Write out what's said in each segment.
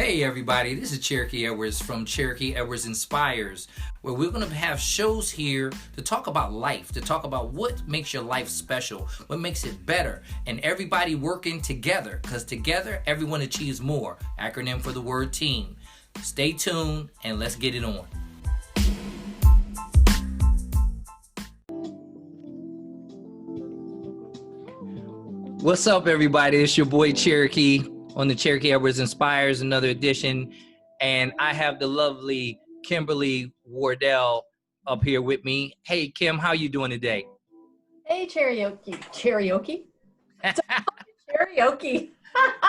Hey everybody, this is Cherokee Edwards from Cherokee Edwards Inspires, where we're going to have shows here to talk about life, to talk about what makes your life special, what makes it better, and everybody working together, because together everyone achieves more. Acronym for the word team. Stay tuned and let's get it on. What's up everybody? It's your boy Cherokee on the Cherokee Edwards Inspires, another edition, and I have the lovely Kimberly Wardell up here with me. Hey Kim, how you doing today? Hey, karaoke.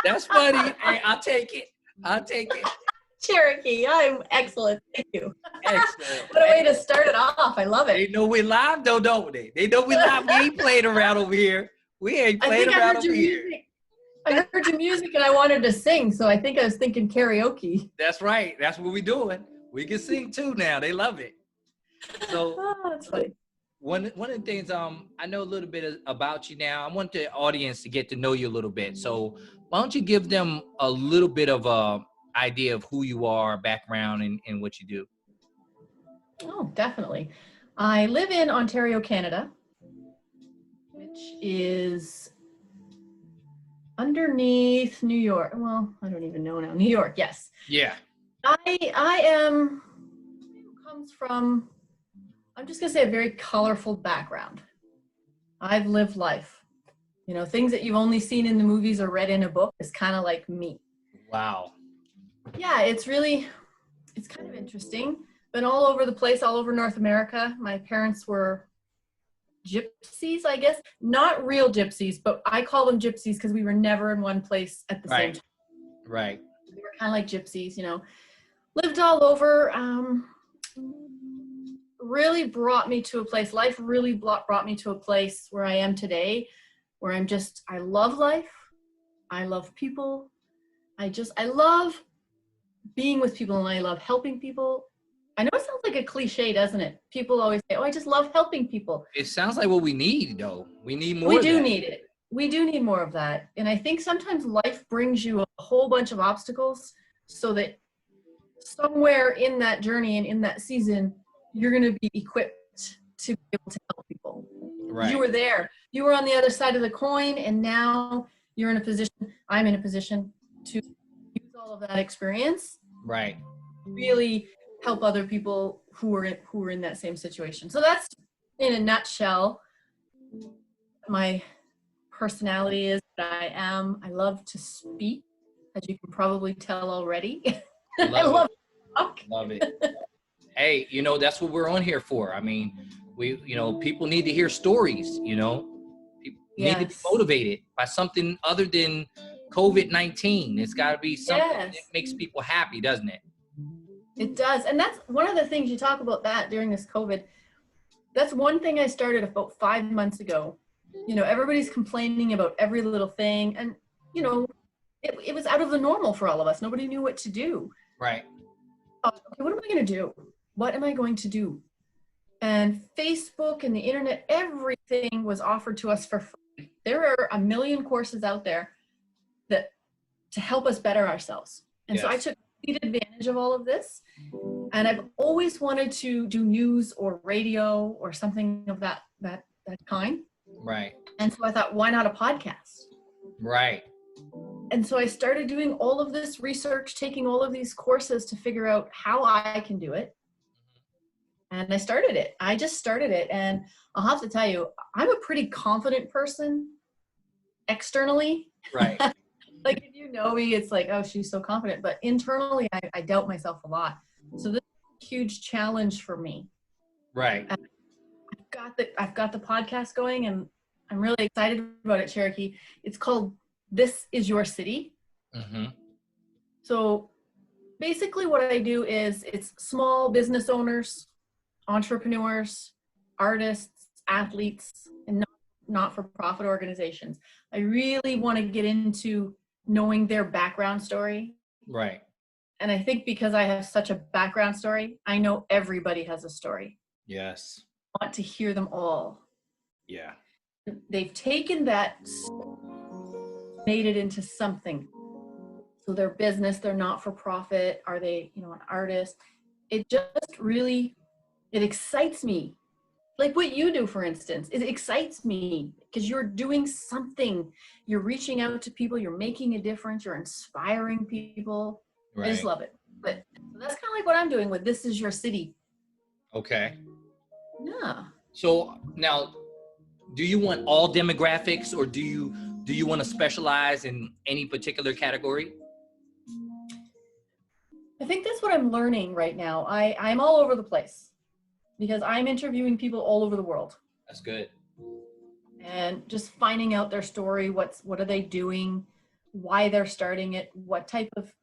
That's funny. Hey, I'll take it. Cherokee, I'm excellent. Thank you. Excellent. What a way to start it off. I love it. They know we live though, don't they? They know we live. We ain't playing around over here. We ain't playing around over here. I heard your music and I wanted to sing, so I think I was thinking karaoke. That's right. That's what we're doing. We can sing too now. They love it. So that's funny. One of the things, I know a little bit about you now. I want the audience to get to know you a little bit. So why don't you give them a little bit of a idea of who you are, background, and what you do? Oh, definitely. I live in Ontario, Canada, which is underneath New York. Well, I don't even know now. New York, yes. Yeah. I am comes from, I'm just gonna say, a very colorful background. I've lived life. You know, things that you've only seen in the movies or read in a book is kind of like me. Wow. Yeah, it's kind of interesting. Been all over the place, all over North America. My parents were gypsies, I guess. Not real gypsies, but I call them gypsies because we were never in one place at the same time. Right. We were kind of like gypsies, you know. Lived all over. Really brought me to a place. Life really brought me to a place where I am today, where I love life. I love people. I love being with people and I love helping people. I know it sounds like a cliche, doesn't it? People always say, oh, I just love helping people. It sounds like what we need, though. We need more of that. We do need it. We do need more of that. And I think sometimes life brings you a whole bunch of obstacles so that somewhere in that journey and in that season, you're going to be equipped to be able to help people. Right. You were there. You were on the other side of the coin, and now I'm in a position to use all of that experience. Right. Really help other people who are in that same situation. So that's, in a nutshell, my personality is that I am. I love to speak, as you can probably tell already. I love to talk. Love it. Hey, you know, that's what we're on here for. I mean, people need to hear stories, you know. People need to be motivated by something other than COVID-19. It's got to be something that makes people happy, doesn't it? It does. And that's one of the things you talk about that during this COVID. That's one thing I started about 5 months ago. You know, everybody's complaining about every little thing. And, you know, it was out of the normal for all of us. Nobody knew what to do. Right. Okay, what am I going to do? What am I going to do? And Facebook and the internet, everything was offered to us for free. There are a million courses out there to help us better ourselves. And so I took complete advantage of all of this. And I've always wanted to do news or radio or something of that kind. Right. And so I thought, why not a podcast? Right. And so I started doing all of this research, taking all of these courses to figure out how I can do it. And I started it. I just started it. And I'll have to tell you, I'm a pretty confident person externally. Right. Like, if you know me, it's like, oh, she's so confident. But internally, I doubt myself a lot. So this is a huge challenge for me. Right. And I've got the podcast going, and I'm really excited about it, Cherokee. It's called This Is Your City. Mm-hmm. So basically what I do is it's small business owners, entrepreneurs, artists, athletes, and not-for-profit organizations. I really want to get into knowing their background story. Right. And I think because I have such a background story, I know everybody has a story. Yes. I want to hear them all. Yeah. They've taken that, made it into something So their business, they're not for profit. Are they, an artist? It just really, it excites me. Like what you do, for instance, it excites me because you're doing something. You're reaching out to people. You're making a difference. You're inspiring people. I just Right. love it. But so that's kind of like what I'm doing with This Is Your City. Okay. Yeah. So now, do you want all demographics, or do you want to specialize in any particular category? I think that's what I'm learning right now. I'm all over the place because I'm interviewing people all over the world That's good. and just finding out their story. What are they doing? Why they're starting it? What type of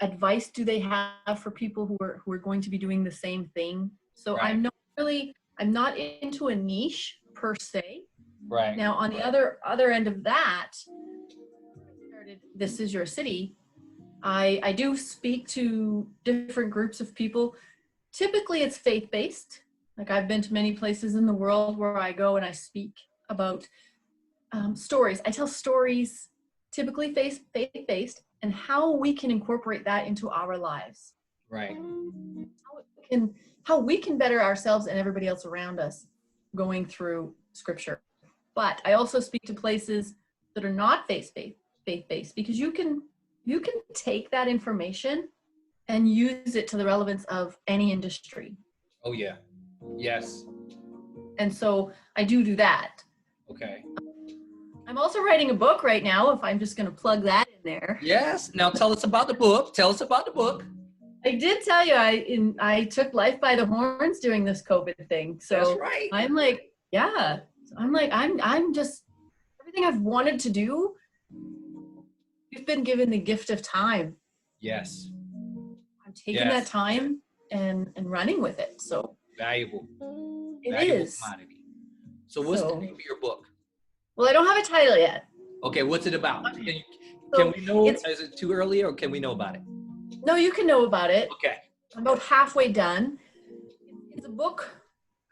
advice do they have for people who are going to be doing the same thing? So Right. I'm not into a niche per se. Right. Now on the other end of that, started This Is Your City. I do speak to different groups of people. Typically it's faith-based. Like I've been to many places in the world where I go and I speak about stories. I tell stories, typically faith-based, and how we can incorporate that into our lives. Right. How we can better ourselves and everybody else around us going through scripture. But I also speak to places that are not faith-based because you can take that information and use it to the relevance of any industry. Oh yeah. Yes. And so I do that. Okay. I'm also writing a book right now, if I'm just going to plug that in there. Yes. Now tell us about the book. Tell us about the book. I did tell you I took life by the horns during this COVID thing. So That's right. I'm like, yeah. I'm just everything I've wanted to do. We've been given the gift of time. Yes. I'm taking that time and running with it. So valuable. It valuable is. Commodity. So what's the name of your book? Well, I don't have a title yet. Okay, what's it about? Okay. Can we know? Is it too early, or can we know about it? No, you can know about it. Okay. I'm about halfway done. It's a book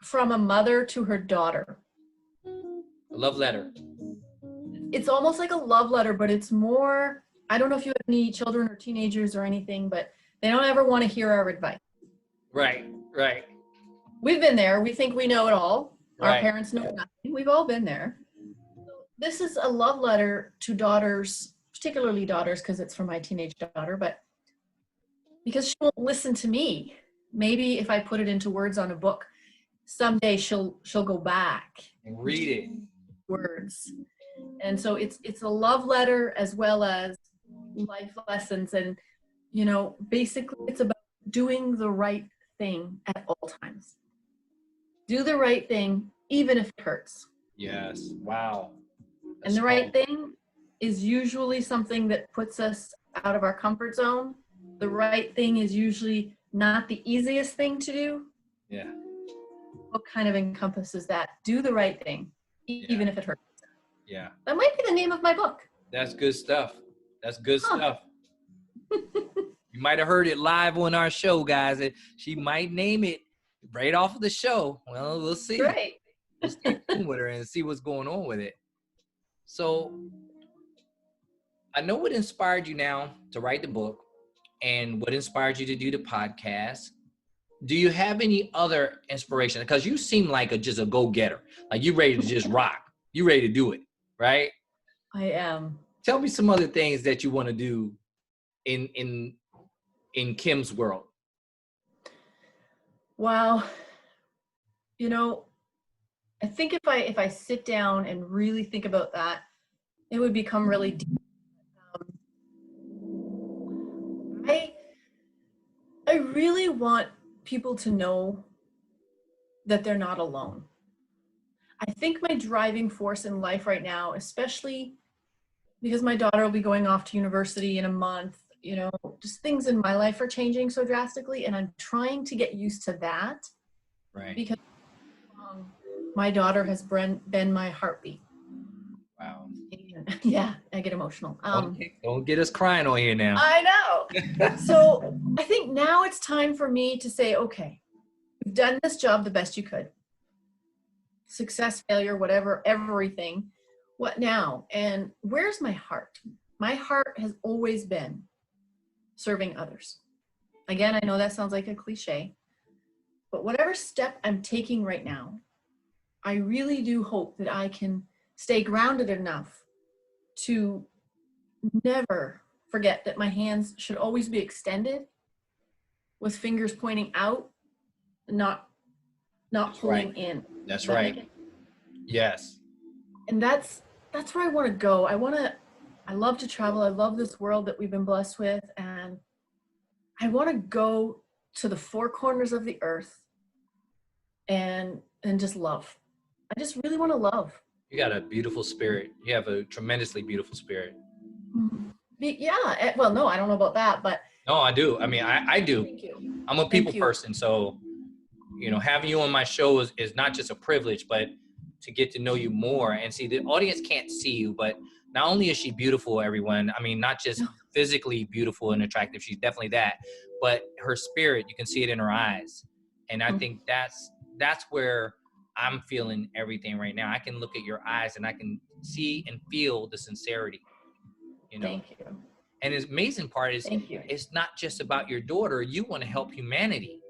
from a mother to her daughter. A love letter. It's almost like a love letter, but it's more, I don't know if you have any children or teenagers or anything, but they don't ever want to hear our advice. Right. We've been there. We think we know it all. Right. Our parents know nothing. We've all been there. This is a love letter to daughters, particularly daughters, because it's for my teenage daughter, but because she won't listen to me. Maybe if I put it into words on a book, someday she'll go back and read it. Words. And so it's a love letter as well as life lessons. And, basically it's about doing the right thing at all times. Do the right thing, even if it hurts. Yes. Wow. And the right thing is usually something that puts us out of our comfort zone. The right thing is usually not the easiest thing to do. Yeah. What kind of encompasses that? Do the right thing, even if it hurts. Yeah. That might be the name of my book. That's good stuff. Stuff. You might have heard it live on our show, guys. She might name it right off of the show. Well, we'll see. Right. We'll stay tuned with her and see what's going on with it. So I know what inspired you now to write the book and what inspired you to do the podcast. Do you have any other inspiration? Because you seem like just a go-getter. Like you ready to just rock. You ready to do it, right? I am. Tell me some other things that you want to do in Kim's world. Wow. I think if I sit down and really think about that, it would become really deep. I really want people to know that they're not alone. I think my driving force in life right now, especially because my daughter will be going off to university in a month, just things in my life are changing so drastically, and I'm trying to get used to that. Right. Because my daughter has been my heartbeat. Wow. Yeah, I get emotional. Don't get us crying on here now. I know. So I think now it's time for me to say, okay, you've done this job the best you could. Success, failure, whatever, everything. What now? And where's my heart? my heart has always been serving others. Again, I know that sounds like a cliche, but whatever step I'm taking right now, I really do hope that I can stay grounded enough to never forget that my hands should always be extended with fingers pointing out, not pulling in. That's right. Yes. And that's where I want to go. I love to travel. I love this world that we've been blessed with. And I want to go to the four corners of the earth and just love. I just really want to love. You got a beautiful spirit. You have a tremendously beautiful spirit. Yeah. Well, no, I don't know about that, but. No, I do. I mean, I do. Thank you. I'm a people person. So, you know, having you on my show is not just a privilege, but to get to know you more and see the audience can't see you, but not only is she beautiful, everyone, I mean, not just physically beautiful and attractive, she's definitely that, but her spirit, you can see it in her eyes. And I think that's where I'm feeling everything right now. I can look at your eyes and I can see and feel the sincerity, you know. Thank you. And the amazing part is it's not just about your daughter. You want to help humanity.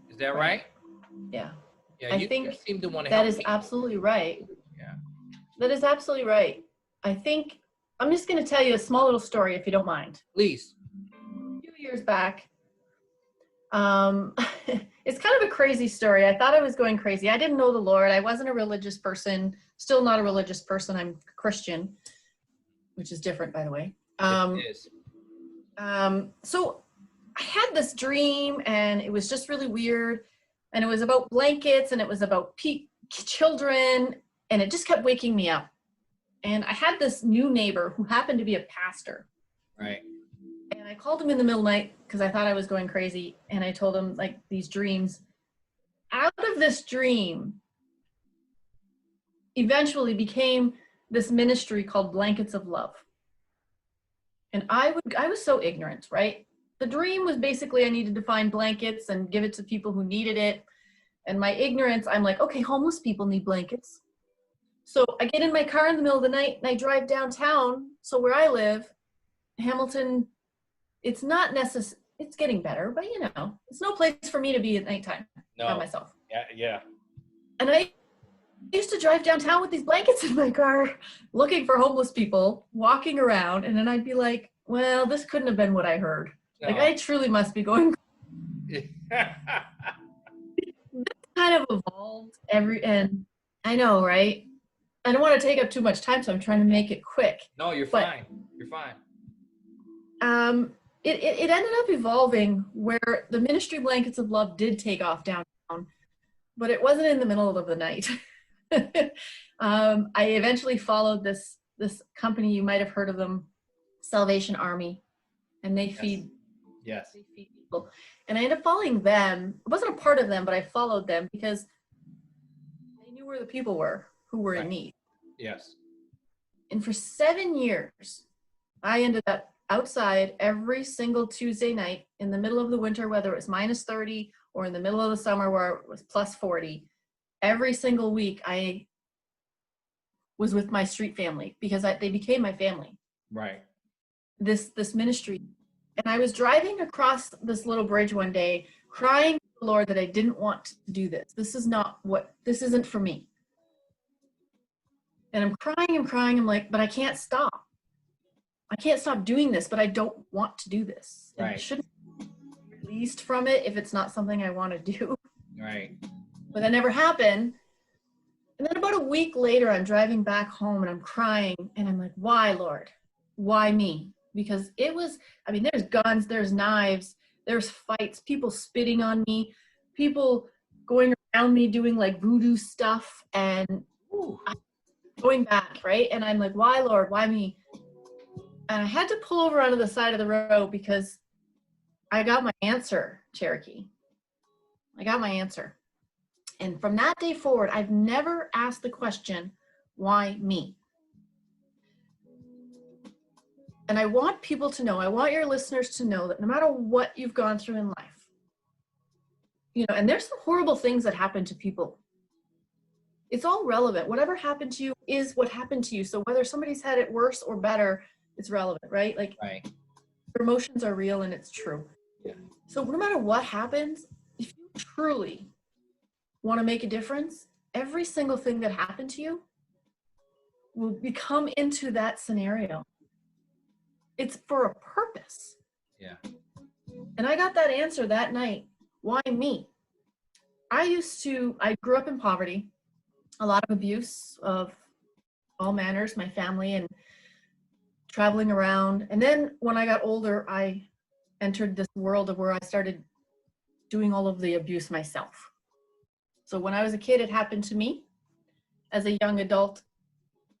Is that right? Yeah. Yeah, I think you seem to want to help that is people. absolutely right. Yeah. That is absolutely right. I think I'm just going to tell you a small little story if you don't mind. Please. A few years back, it's kind of a crazy story. I thought I was going crazy. I didn't know the Lord. I wasn't a religious person. Still not a religious person. I'm Christian, which is different, by the way. It is. So I had this dream, and it was just really weird. And it was about blankets, and it was about children, and it just kept waking me up. And I had this new neighbor who happened to be a pastor. Right. And I called him in the middle of the night because I thought I was going crazy. And I told him, like, these dreams. Out of this dream eventually became this ministry called Blankets of Love. And I was so ignorant, right? The dream was basically I needed to find blankets and give it to people who needed it. And my ignorance, I'm like, okay, homeless people need blankets. So I get in my car in the middle of the night and I drive downtown. So where I live, Hamilton, it's not necessary. It's getting better, but you know, it's no place for me to be at nighttime by myself. Yeah. And I used to drive downtown with these blankets in my car, looking for homeless people, walking around. And then I'd be like, well, this couldn't have been what I heard. No. Like, I truly must be going. This kind of evolved and I know, right? I don't want to take up too much time, so I'm trying to make it quick. No, you're fine. You're fine. It ended up evolving where the ministry Blankets of Love did take off downtown, but it wasn't in the middle of the night. I eventually followed this company, you might have heard of them, Salvation Army, and they feed people. And I ended up following them. I wasn't a part of them, but I followed them because I knew where the people were who were in need. Yes. And for 7 years, I ended up outside every single Tuesday night in the middle of the winter, whether it was -30 or in the middle of the summer where it was +40. Every single week I was with my street family because they became my family. Right. This ministry. And I was driving across this little bridge one day, crying to the Lord that I didn't want to do this. This isn't for me. And I'm crying. I'm like, but I can't stop. I can't stop doing this, but I don't want to do this. Right. I shouldn't be released from it if it's not something I want to do. Right. But that never happened. And then about a week later, I'm driving back home and I'm crying. And I'm like, why, Lord? Why me? Because there's guns, there's knives, there's fights, people spitting on me, people going around me doing like voodoo stuff and going back, right? And I'm like, why, Lord? Why me? And I had to pull over onto the side of the road because I got my answer, Cherokee. I got my answer. And from that day forward, I've never asked the question, why me? And I want people to know, I want your listeners to know that no matter what you've gone through in life, and there's some horrible things that happen to people. It's all relevant. Whatever happened to you is what happened to you. So whether somebody's had it worse or better, it's relevant, right? Like Right. your emotions are real and it's true. Yeah. So no matter what happens, if you truly want to make a difference, every single thing that happened to you will become into that scenario. It's for a purpose. Yeah. And I got that answer that night. Why me? I grew up in poverty, a lot of abuse of all manners, my family, and traveling around. And then when I got older, I entered this world of where I started doing all of the abuse myself. So when I was a kid, it happened to me. As a young adult,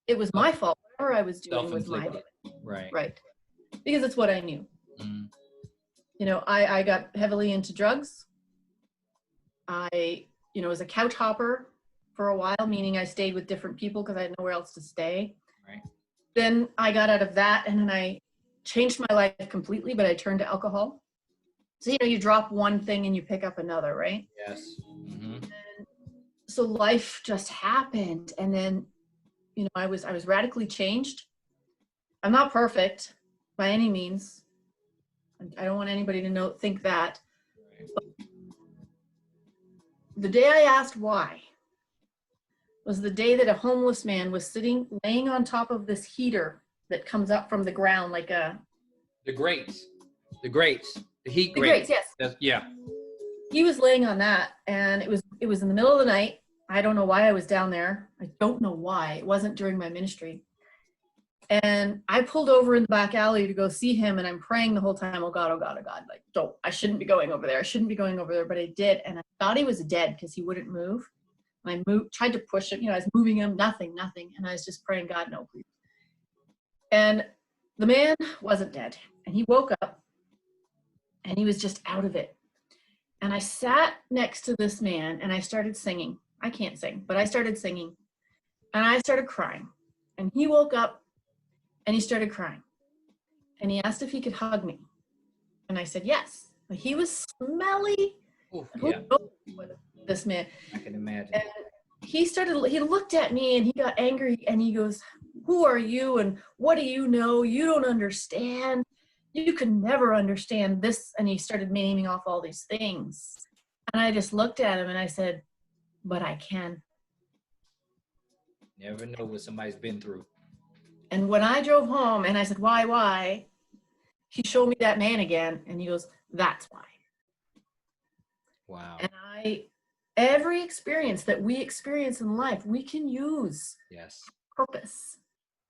it was my fault. Whatever I was doing was my fault. Right. Right. Because it's what I knew. Mm. You know, I got heavily into drugs. I, was a couch hopper for a while, meaning I stayed with different people because I had nowhere else to stay. Right. Then I got out of that and then I changed my life completely, but I turned to alcohol. So, you drop one thing and you pick up another, right? Yes. Mm-hmm. And so life just happened. And then, I was radically changed. I'm not perfect by any means. I don't want anybody to think that. Right. But the day I asked why was the day that a homeless man was laying on top of this heater that comes up from the ground like a... The grates, the heat The grates. grates, yes. Yeah. He was laying on that, and it was in the middle of the night. I don't know why I was down there. I don't know why. It wasn't during my ministry. And I pulled over in the back alley to go see him, and I'm praying the whole time, oh God, oh God, oh God. Like, I shouldn't be going over there. I shouldn't be going over there, but I did. And I thought he was dead because he wouldn't move. And I tried to push him, I was moving him, nothing. And I was just praying, God, no, please. And the man wasn't dead. And he woke up, and he was just out of it. And I sat next to this man, and I started singing. I can't sing, but I started singing. And I started crying. And he woke up, and he started crying. And he asked if he could hug me. And I said, yes. But he was smelly. Ooh, Who yeah. knows what this man? I can imagine. And he looked at me and he got angry and he goes, who are you? And what do you know? You don't understand. You can never understand this. And he started naming off all these things. And I just looked at him and I said, but I can. Never know what somebody's been through. And when I drove home and I said, why? He showed me that man again and he goes, that's why. Wow. And every experience that we experience in life, we can use. Yes. Purpose.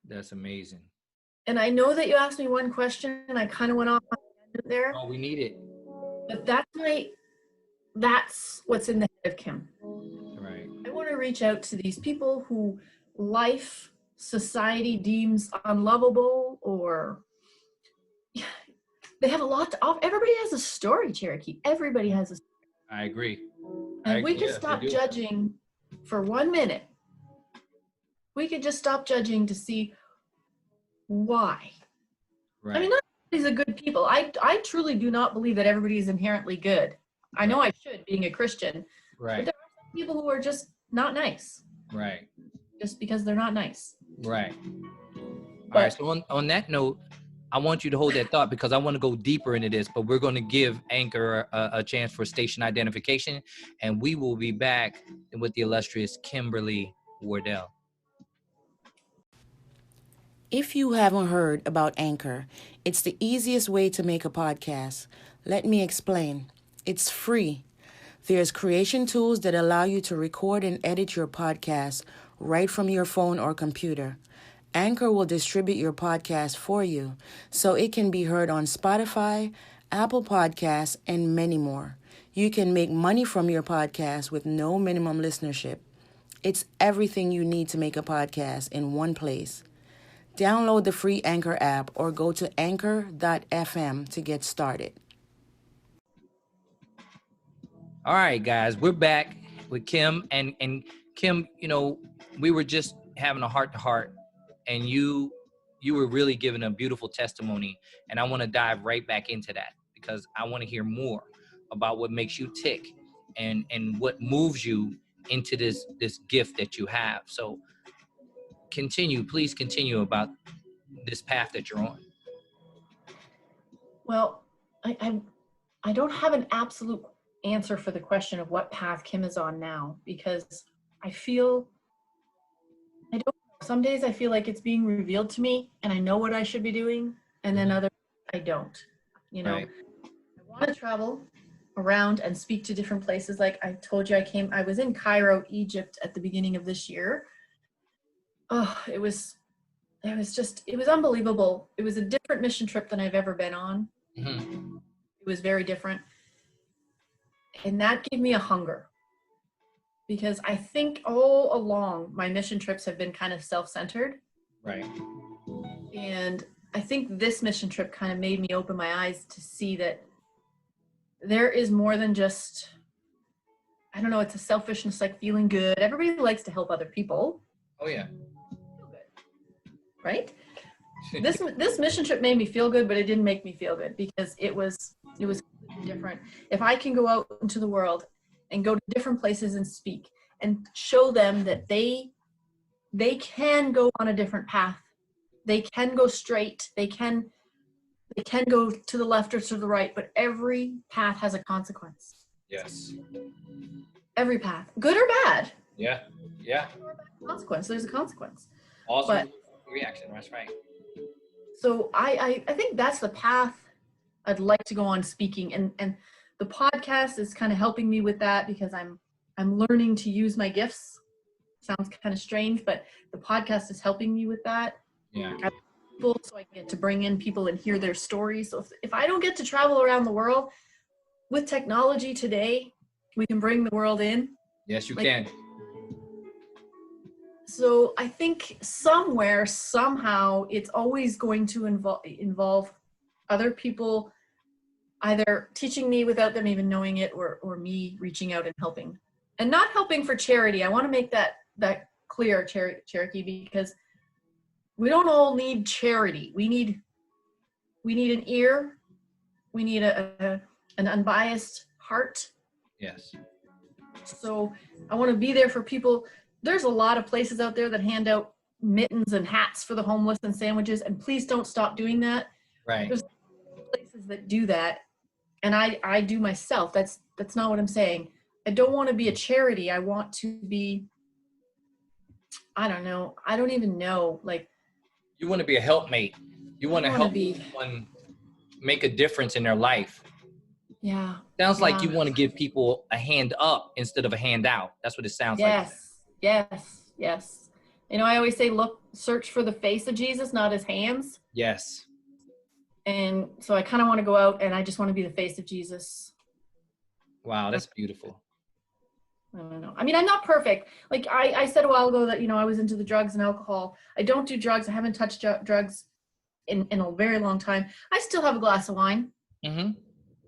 That's amazing. And I know that you asked me one question and I kind of went off on there. Oh, we need it. But that's what's in the head of Kim. Right. I want to reach out to these people who society deems unlovable, or they have a lot to offer. Everybody has a story, Cherokee. Everybody has a story. I agree. And we could stop judging for 1 minute. We could just stop judging to see why. Right. I mean, not everybody's a good people. I truly do not believe that everybody is inherently good. I know I should, being a Christian. Right. But there are some people who are just not nice. Right. Just because they're not nice. Right. All right. So on that note, I want you to hold that thought because I want to go deeper into this, but we're going to give Anchor a chance for station identification, and we will be back with the illustrious Kimberly Wardell. If you haven't heard about Anchor, it's the easiest way to make a podcast. Let me explain. It's free. There's creation tools that allow you to record and edit your podcast right from your phone or computer. Anchor will distribute your podcast for you so it can be heard on Spotify, Apple Podcasts, and many more. You can make money from your podcast with no minimum listenership. It's everything you need to make a podcast in one place. Download the free Anchor app or go to anchor.fm to get started. All right, guys, we're back with Kim. And Kim, we were just having a heart-to-heart, and you were really giving a beautiful testimony. And I want to dive right back into that because I want to hear more about what makes you tick and what moves you into this gift that you have. So please continue about this path that you're on. Well, I don't have an absolute answer for the question of what path Kim is on now, because some days I feel like it's being revealed to me and I know what I should be doing, and then other I don't. Right. I want to travel around and speak to different places. Like I told you, I was in Cairo, Egypt at the beginning of this year. Oh, it was unbelievable. It was a different mission trip than I've ever been on. Mm-hmm. It was very different. And that gave me a hunger, because I think all along my mission trips have been kind of self-centered. Right. And I think this mission trip kind of made me open my eyes to see that there is more than just, I don't know, it's a selfishness, like feeling good. Everybody likes to help other people. Oh yeah. Right? This mission trip made me feel good, but it didn't make me feel good, because it was different. If I can go out into the world and go to different places and speak and show them that they can go on a different path. They can go straight. They can go to the left or to the right, but every path has a consequence. Yes. Every path, good or bad. Yeah. Yeah. Consequence. There's a consequence. Awesome reaction. That's right. So I think that's the path I'd like to go on speaking, and the podcast is kind of helping me with that, because I'm learning to use my gifts. Sounds kind of strange, but the podcast is helping me with that. Yeah. So I get to bring in people and hear their stories. So if I don't get to travel around the world, with technology today, we can bring the world in. Yes, you can. So I think somewhere, somehow, it's always going to involve other people either teaching me without them even knowing it, or me reaching out and helping. And not helping for charity. I want to make that clear, Cherokee, because we don't all need charity. We need an ear. We need an unbiased heart. Yes. So I want to be there for people. There's a lot of places out there that hand out mittens and hats for the homeless and sandwiches, and please don't stop doing that. Right. There's places that do that, and I do myself. That's not what I'm saying. I don't want to be a charity. I want to be, I don't know. I don't even know. Like, you want to be a helpmate. You want to help someone make a difference in their life. Yeah. Sounds like you want to give people a hand up instead of a hand out. That's what it sounds like. Yes. You know, I always say, search for the face of Jesus, not his hands. Yes. And so I kind of want to go out and I just want to be the face of Jesus. Wow, that's beautiful. I don't know. I mean, I'm not perfect. Like I said a while ago that, I was into the drugs and alcohol. I don't do drugs. I haven't touched drugs in a very long time. I still have a glass of wine. Mm-hmm.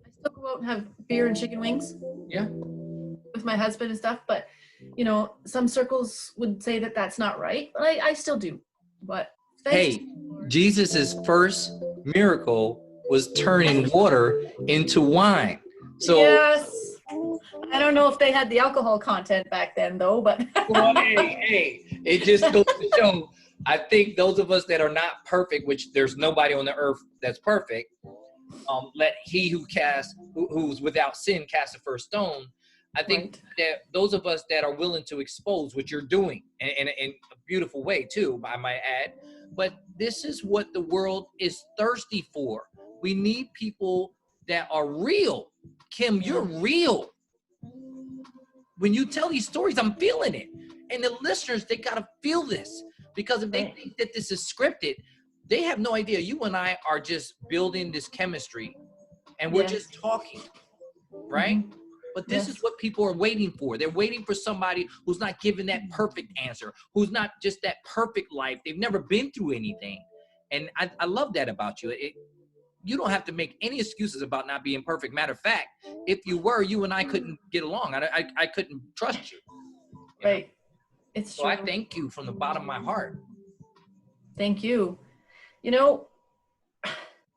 I still go out and have beer and chicken wings. Yeah. With my husband and stuff. But, some circles would say that that's not right. But I still do. But Jesus' first miracle was turning water into wine. So yes. I don't know if they had the alcohol content back then, though, but well, hey, it just goes to show. I think those of us that are not perfect, which there's nobody on the earth that's perfect, let he who's without sin cast the first stone. I think that those of us that are willing to expose what you're doing in a beautiful way too, I might add, but this is what the world is thirsty for. We need people that are real. Kim, you're real. When you tell these stories, I'm feeling it. And the listeners, they got to feel this, because if they think that this is scripted, they have no idea. You and I are just building this chemistry and we're just talking, right? Mm-hmm. But this is what people are waiting for. They're waiting for somebody who's not giving that perfect answer, who's not just that perfect life. They've never been through anything. And I love that about you. You don't have to make any excuses about not being perfect. Matter of fact, if you were, you and I couldn't get along. I couldn't trust you. Right. It's so true. I thank you from the bottom of my heart. Thank you.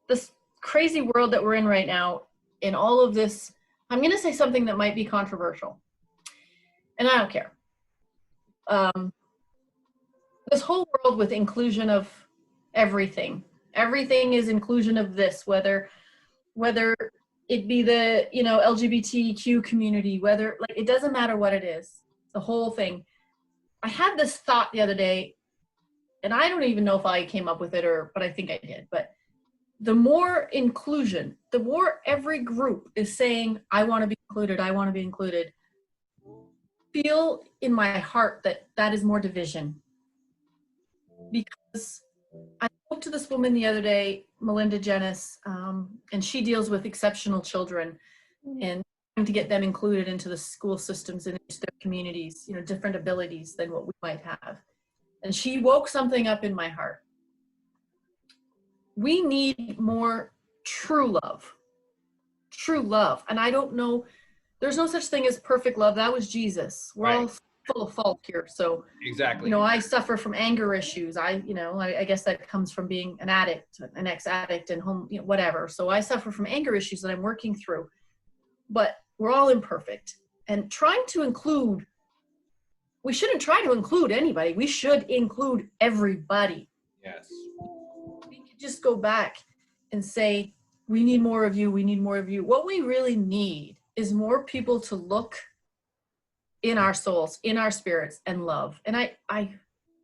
This crazy world that we're in right now, in all of this, I'm going to say something that might be controversial. and I don't care. This whole world with inclusion of everything is inclusion of this, whether it be the, LGBTQ community, whether, like, it doesn't matter what it is, the whole thing. I had this thought the other day, and I don't even know if I came up with it but I think I did, but the more inclusion, the more every group is saying, I want to be included, feel in my heart that is more division. Because I spoke to this woman the other day, Melinda Jennis, and she deals with exceptional children and trying to get them included into the school systems and into their communities, different abilities than what we might have. And she woke something up in my heart. We need more true love. And I don't know, there's no such thing as perfect love. That was Jesus. We're all full of fault here. So exactly, I suffer from anger issues. I guess that comes from being an addict, an ex-addict, and home, whatever. So I suffer from anger issues that I'm working through. But we're all imperfect. And trying to include, we shouldn't try to include anybody. We should include everybody. Yes. We could just go back and say, we need more of you. We need more of you. What we really need is more people to look in our souls, in our spirits, and love. And I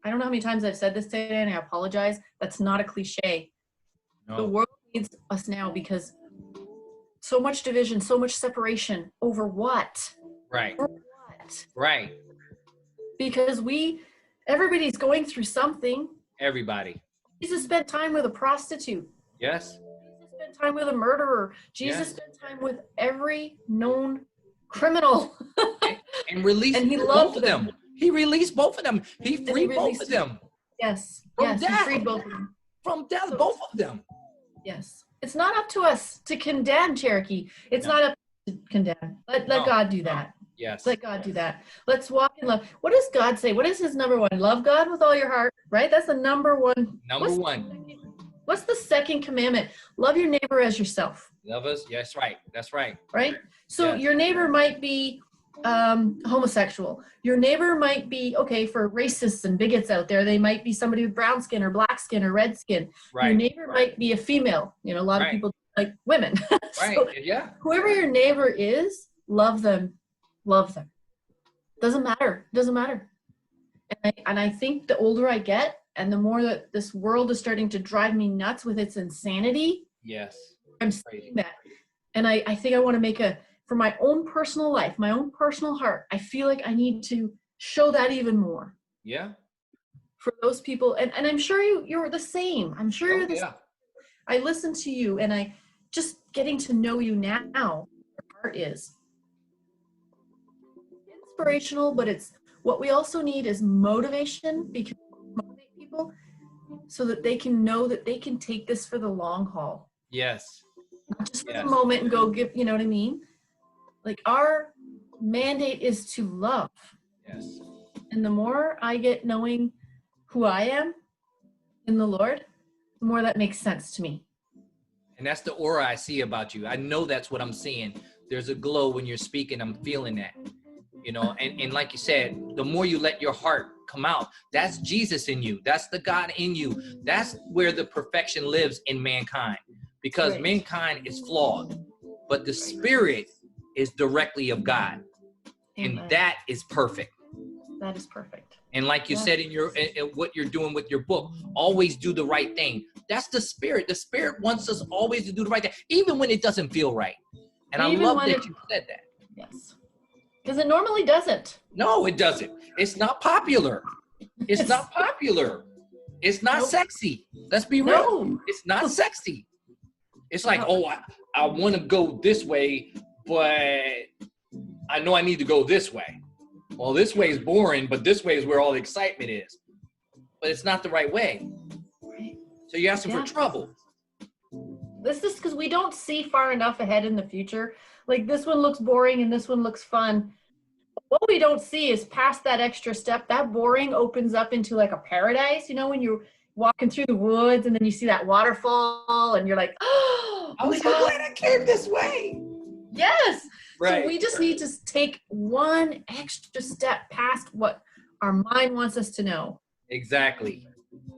don't know how many times I've said this today, and I apologize. That's not a cliche. No. The world needs us now because so much division, so much separation over what? Right. For what? Right. Because everybody's going through something. Everybody. Jesus spent time with a prostitute. Yes. Jesus spent time with a murderer. Jesus spent time with every known criminal. And released and he both loved of them. He released both of them. He freed both of them. Yes. From death. He freed both of them. From death, both of them. Yes. It's not up to us to condemn, Cherokee. It's not up to condemn. Let God do that. Yes. Let God do that. Let's walk in love. What does God say? What is his number one? Love God with all your heart, right? That's the number one. What's the second commandment? Love your neighbor as yourself. Love us. Yes, right. That's right. Right? So your neighbor might be homosexual. Your neighbor might be, for racists and bigots out there, they might be somebody with brown skin or black skin or red skin. Right. Your neighbor might be a female. A lot of people like women. Right. So whoever your neighbor is, love them. Love them. Doesn't matter. And I think the older I get and the more that this world is starting to drive me nuts with its insanity. Yes. I'm seeing that. And I think I want to make for my own personal life, my own personal heart, I feel like I need to show that even more. Yeah. For those people. And I'm sure you're the same. I'm sure you're the same. I listen to you and I just getting to know you now, your heart is inspirational, but it's what we also need is motivation, because motivate people so that they can know that they can take this for the long haul. Yes. Not just for the moment and go give, you know what I mean? Like our mandate is to love. Yes. And the more I get knowing who I am in the Lord, the more that makes sense to me. And that's the aura I see about you. I know that's what I'm seeing. There's a glow when you're speaking. I'm feeling that, and like you said, the more you let your heart come out, that's Jesus in you. That's the God in you. That's where the perfection lives in mankind, because mankind is flawed, but the spirit is directly of God. Amen. And that is perfect. That is perfect. And like you said in what you're doing with your book, always do the right thing. That's the spirit. The spirit wants us always to do the right thing, even when it doesn't feel right. And I love that you said that. Yes. Because it normally doesn't. No, it doesn't. It's not popular. It's not popular. It's not sexy. Let's be real. No. It's not sexy. It's like, I want to go this way, but I know I need to go this way. Well, this way is boring, but this way is where all the excitement is. But it's not the right way. So you're asking for trouble. This is because we don't see far enough ahead in the future. Like this one looks boring and this one looks fun. What we don't see is past that extra step. That boring opens up into like a paradise, when you're walking through the woods and then you see that waterfall and you're like, oh, I was so glad I came this way. Yes. Right. So we just need to take one extra step past what our mind wants us to know. Exactly.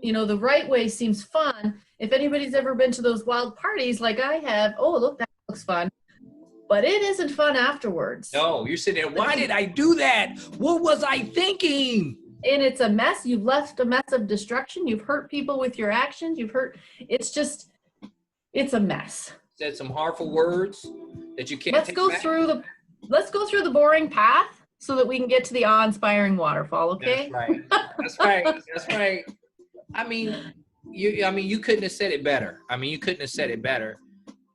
You know, the right way seems fun. If anybody's ever been to those wild parties like I have, oh, look, that looks fun. But it isn't fun afterwards. No, you're sitting there, why did I do that? What was I thinking? And it's a mess. You've left a mess of destruction. You've hurt people with your actions. It's a mess. Said some harmful words that you can't Let's take go back. through the boring path so that we can get to the awe-inspiring waterfall, okay? That's right. That's right. That's right. I mean, you couldn't have said it better.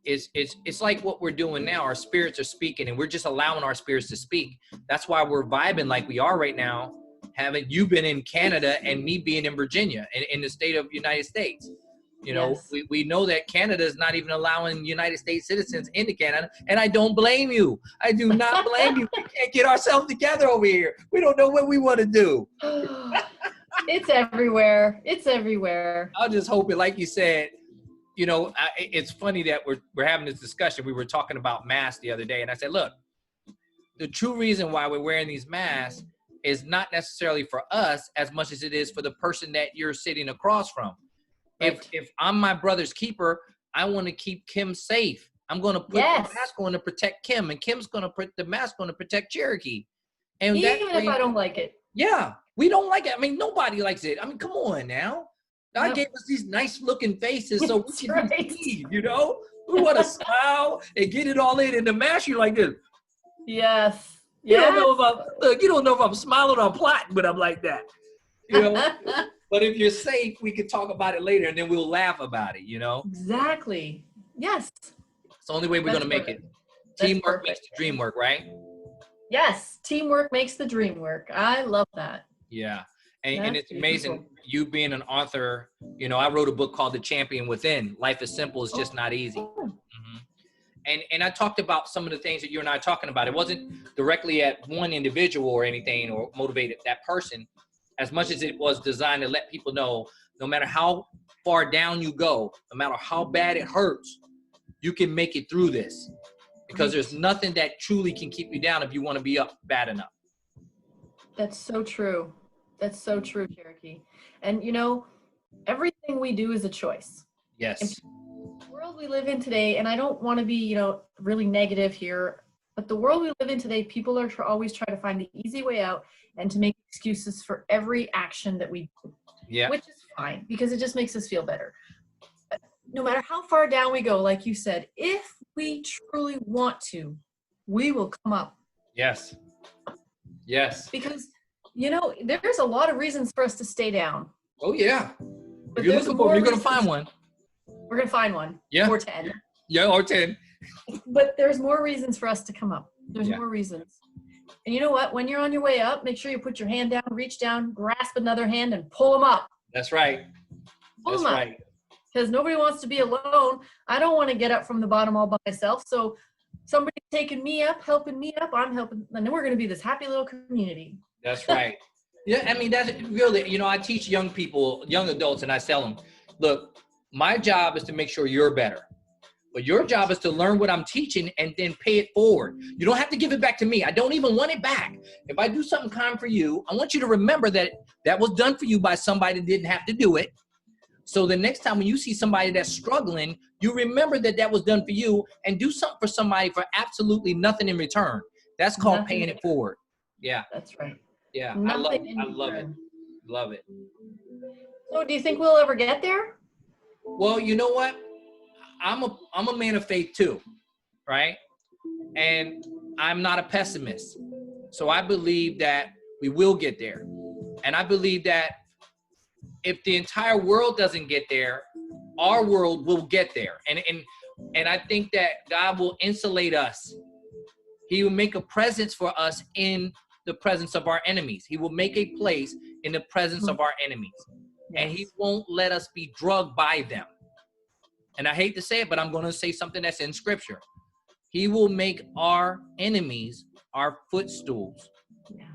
It's like what we're doing now. Our spirits are speaking, and we're just allowing our spirits to speak. That's why we're vibing like we are right now. Haven't you been in Canada and me being in Virginia, in the state of United States? You know, Yes. we know that Canada is not even allowing United States citizens into Canada, and I don't blame you. I do not blame you. We can't get ourselves together over here. We don't know what we want to do. It's everywhere. It's everywhere. I'll just hope it, like you said. You know, it's funny that we're having this discussion. We were talking about masks the other day, and I said, look, the true reason why we're wearing these masks is not necessarily for us as much as it is for the person that you're sitting across from. Right. If I'm my brother's keeper, I want to keep Kim safe. I'm going to put the mask on to protect Kim, and Kim's going to put the mask on to protect Cherokee. And even if I don't like it. Yeah, we don't like it. I mean, nobody likes it. I mean, come on now. God gave us these nice looking faces so we can breathe, you know? We want to smile and get it all in the mask. You're like this. Yes. You don't know if I'm smiling or plotting when I'm like that. You know? But if you're safe, we can talk about it later, and then we'll laugh about it, you know? Exactly. Yes. It's the only way we're going to make it. Teamwork makes the dream work, right? Yes. Teamwork makes the dream work. I love that. Yeah. And it's amazing, you being an author. You know, I wrote a book called The Champion Within. Life is simple. It's just not easy. Mm-hmm. And I talked about some of the things that you and I are talking about. It wasn't directly at one individual or anything or motivated that person, as much as it was designed to let people know, no matter how far down you go, no matter how bad it hurts, you can make it through this, because there's nothing that truly can keep you down if you want to be up bad enough. That's so true. That's so true, Cherokee. And you know, everything we do is a choice. Yes. The world we live in today, and I don't want to be, you know, really negative here, but the world we live in today, people are always trying to find the easy way out and to make excuses for every action that we do. Yeah. Which is fine, because it just makes us feel better. But no matter how far down we go, like you said, if we truly want to, we will come up. Yes. Yes. Because, you know, there's a lot of reasons for us to stay down. Oh, yeah. But If you're looking for them, you're going to find one. We're going to find one. Yeah. Or 10. Yeah, or 10. But there's more reasons for us to come up. There's Yeah. more reasons. And you know what? When you're on your way up, make sure you put your hand down, reach down, grasp another hand, and pull them up. That's right. Pull That's them up. right. Because nobody wants to be alone. I don't want to get up from the bottom all by myself. So somebody's taking me up, helping me up, I'm helping. And then we're going to be this happy little community. That's right. Yeah, I mean, that's really, you know, I teach young people, young adults, and I tell them, look, my job is to make sure you're better. But your job is to learn what I'm teaching and then pay it forward. You don't have to give it back to me. I don't even want it back. If I do something kind for you, I want you to remember that that was done for you by somebody that didn't have to do it. So the next time when you see somebody that's struggling, you remember that that was done for you, and do something for somebody for absolutely nothing in return. That's called paying it forward. Yeah. That's right. Yeah. Nothing I love it. Love it. So do you think we'll ever get there? Well, you know what? I'm a man of faith too, right? And I'm not a pessimist. So I believe that we will get there. And I believe that if the entire world doesn't get there, our world will get there. And I think that God will insulate us. He will make a presence for us in the presence of our enemies. He will make a place in the presence of our enemies. And he won't let us be drugged by them. And I hate to say it, but I'm going to say something that's in scripture. He will make our enemies our footstools. Yeah.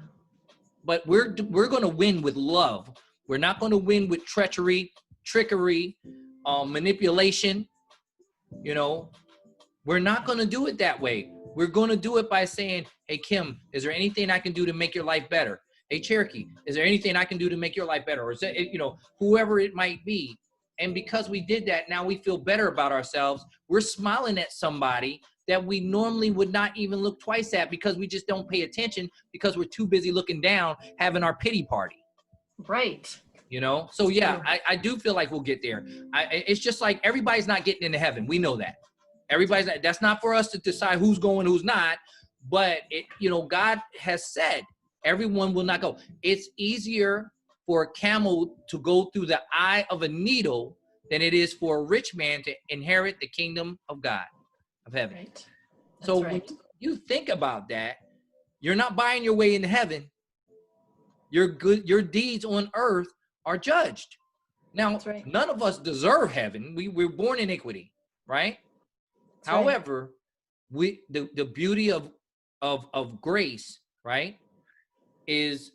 But we're going to win with love. We're not going to win with treachery, trickery, manipulation. You know, we're not going to do it that way. We're going to do it by saying, hey, Kim, is there anything I can do to make your life better? Hey, Cherokee, is there anything I can do to make your life better? Or is that, whoever it might be. And because we did that, now we feel better about ourselves. We're smiling at somebody that we normally would not even look twice at because we just don't pay attention because we're too busy looking down, having our pity party. Right. So yeah, I do feel like we'll get there. It's just like everybody's not getting into heaven. We know that. That's not for us to decide who's going, who's not. But God has said everyone will not go. It's easier for a camel to go through the eye of a needle than it is for a rich man to inherit the kingdom of God, of heaven. Right. So when you think about that, you're not buying your way into heaven. Your deeds on earth are judged. Now, none of us deserve heaven. We're born in iniquity, right? However, the beauty of grace, right, is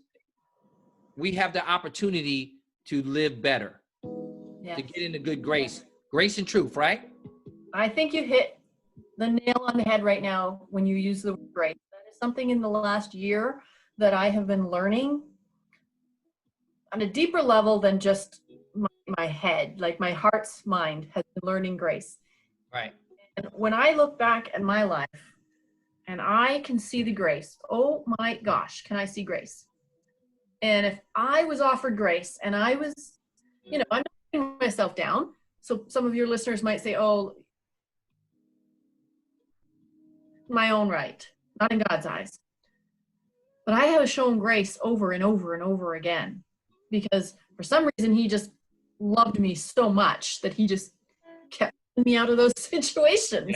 we have the opportunity to live better, to get into good grace and truth, right? I think you hit the nail on the head right now when you use the word grace. That is something in the last year that I have been learning on a deeper level than just my head, like my heart's mind has been learning grace. Right. And when I look back at my life and I can see the grace, oh my gosh, can I see grace? And if I was offered grace and I was, I'm not putting myself down. So some of your listeners might say, oh, my own right, not in God's eyes. But I have shown grace over and over and over again because for some reason he just loved me so much that he just kept me out of those situations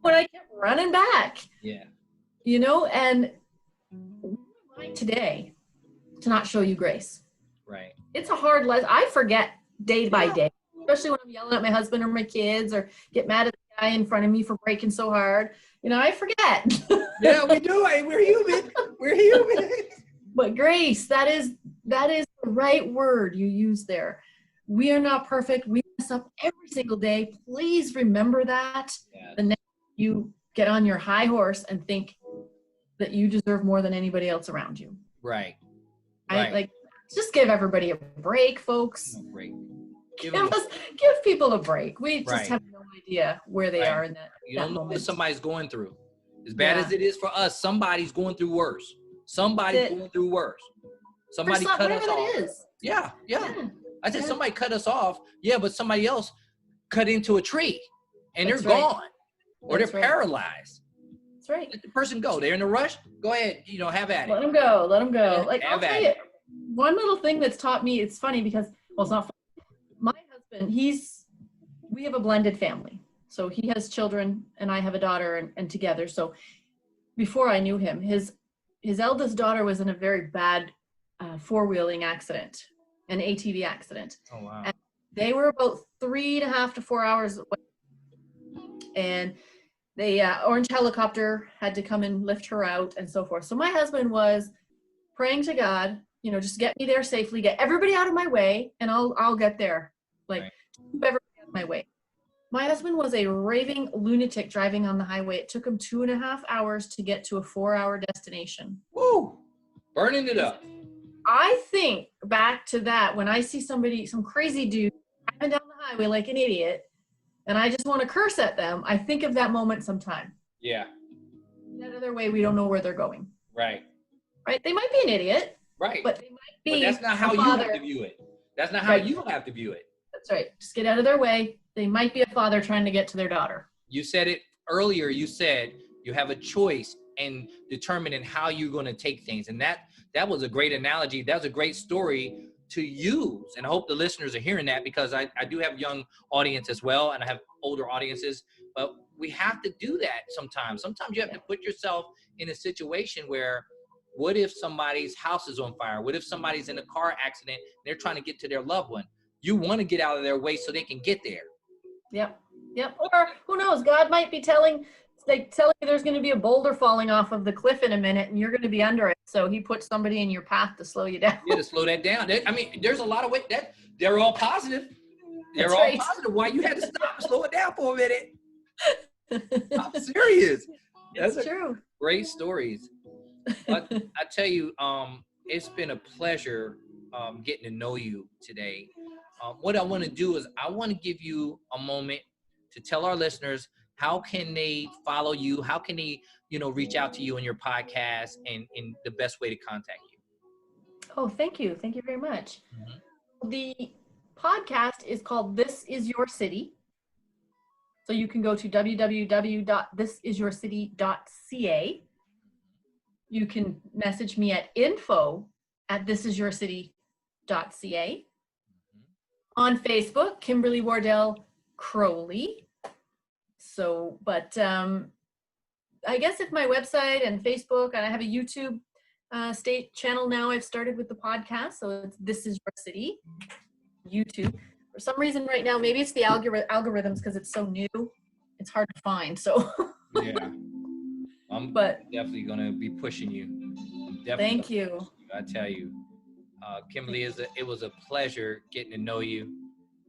when I kept running back. Yeah. And today to not show you grace. Right. It's a hard lesson. I forget day by day, especially when I'm yelling at my husband or my kids or get mad at the guy in front of me for braking so hard. I forget. Yeah, we do. We're human. We're human. But grace, that is the right word you use there. We are not perfect. We mess up every single day. Please remember that. Yes. The next you get on your high horse and think that you deserve more than anybody else around you. Right. Just give everybody a break, folks. A break. Give people a break. We just have no idea where they are in that. You don't know what somebody's going through. As bad as it is for us, somebody's going through worse. Somebody's going through worse. Somebody cut us off. Yeah. I said somebody cut us off. Yeah, but somebody else cut into a tree and they're gone. Or they're paralyzed. That's right. Let the person go. They're in a rush. Go ahead. Have at it. Let them go. I'll tell you, one little thing that's taught me, it's funny because, it's not funny. My husband, we have a blended family. So he has children and I have a daughter and together. So before I knew him, his eldest daughter was in a very bad four-wheeling accident, an ATV accident. Oh, wow. And they were about 3.5 to 4 hours away. And the orange helicopter had to come and lift her out and so forth. So my husband was praying to God, just get me there safely, get everybody out of my way, and I'll get there. Keep everybody out of my way. My husband was a raving lunatic driving on the highway. It took him 2.5 hours to get to a 4-hour destination. Woo! Burning it up. I think back to that when I see some crazy dude driving down the highway like an idiot, and I just want to curse at them. I think of that moment sometime. Yeah. That other way, we don't know where they're going. Right. Right? They might be an idiot. Right. But they might be. But that's not how you have to view it. That's not how you have to view it. That's right. Just get out of their way. They might be a father trying to get to their daughter. You said it earlier. You said you have a choice in determining how you're going to take things. And that was a great analogy. That was a great story to use. And I hope the listeners are hearing that because I do have a young audience as well. And I have older audiences. But we have to do that sometimes. Sometimes you have to put yourself in a situation where what if somebody's house is on fire? What if somebody's in a car accident and they're trying to get to their loved one? You want to get out of their way so they can get there. Yep. Or who knows? God might be telling you there's going to be a boulder falling off of the cliff in a minute and you're going to be under it. So he puts somebody in your path to slow you down. Yeah, to slow that down. There's a lot of ways that they're all positive. They're all positive. Why you had to stop and slow it down for a minute? I'm serious. It's true. Great stories. But I tell you, it's been a pleasure getting to know you today. What I want to do is I want to give you a moment to tell our listeners how can they follow you, how can they, reach out to you in your podcast, and the best way to contact you. Oh, thank you. Thank you very much. Mm-hmm. The podcast is called This Is Your City. So you can go to www.thisisyourcity.ca. You can message me at info@thisisyourcity.ca. On Facebook, Kimberly Wardell-Croley. So, but I guess if my website and Facebook, and I have a YouTube state channel now, I've started with the podcast. So it's This Is Your City, YouTube. For some reason right now, maybe it's the algorithms because it's so new. It's hard to find. So yeah, I'm definitely gonna be pushing you. Thank you. I tell you, Kimberly, it was a pleasure getting to know you.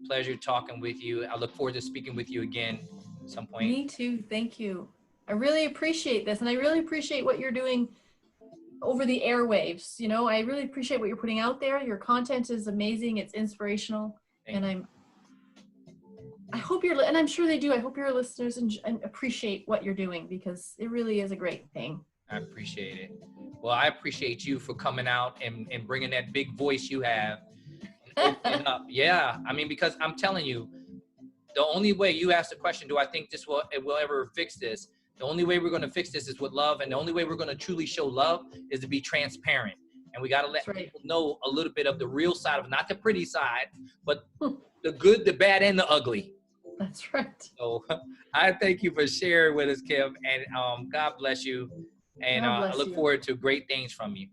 Pleasure talking with you. I look forward to speaking with you again at some point. Me too. Thank you. I really appreciate this, and I really appreciate what you're doing over the airwaves. I really appreciate what you're putting out there. Your content is amazing. It's inspirational. And I hope and I'm sure they do. I hope your listeners and appreciate what you're doing, because it really is a great thing. I appreciate it. Well, I appreciate you for coming out and bringing that big voice you have. Opening up. Yeah. I mean, because I'm telling you, the only way, you asked the question, do I think it will ever fix this? The only way we're going to fix this is with love. And the only way we're going to truly show love is to be transparent. And we got to let people know a little bit of the real side of, not the pretty side, but the good, the bad, and the ugly. That's right. So I thank you for sharing with us, Kim, and God bless you. And I look forward to great things from you.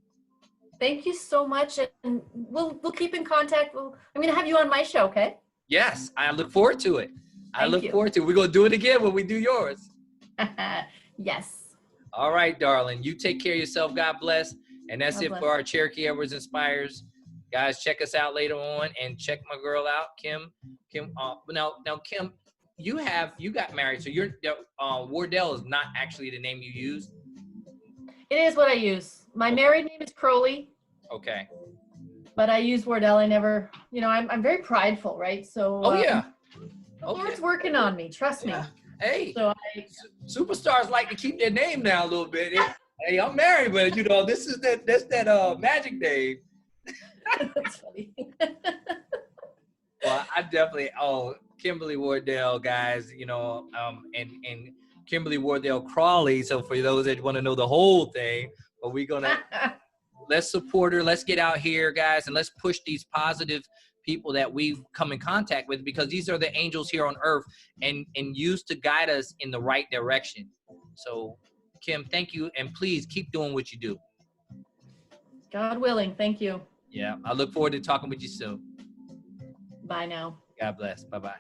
Thank you so much. And we'll keep in contact. I'm going to have you on my show, okay? Yes, I look forward to it. Forward to it. We're going to do it again when we do yours. Yes. All right, darling. You take care of yourself. God bless. And that's it for our Cherokee Edwards Inspires. Guys, check us out later on, and check my girl out, Kim. Now, Kim, you got married, so your Wardell is not actually the name you use. It is what I use. My married name is Croley. Okay. But I use Wardell. I never, I'm very prideful, right? So. The Lord's working on me. Trust me. Hey. So superstars like to keep their name down a little bit. Hey, I'm married, but that's that magic name. That's funny. Well, I definitely, Kimberly Wardell, guys, and Kimberly Wardell-Croley. So for those that want to know the whole thing, but we're going to, let's support her. Let's get out here, guys, and let's push these positive people that we've come in contact with, because these are the angels here on earth and used to guide us in the right direction. So, Kim, thank you. And please keep doing what you do. God willing. Thank you. Yeah. I look forward to talking with you soon. Bye now. God bless. Bye-bye.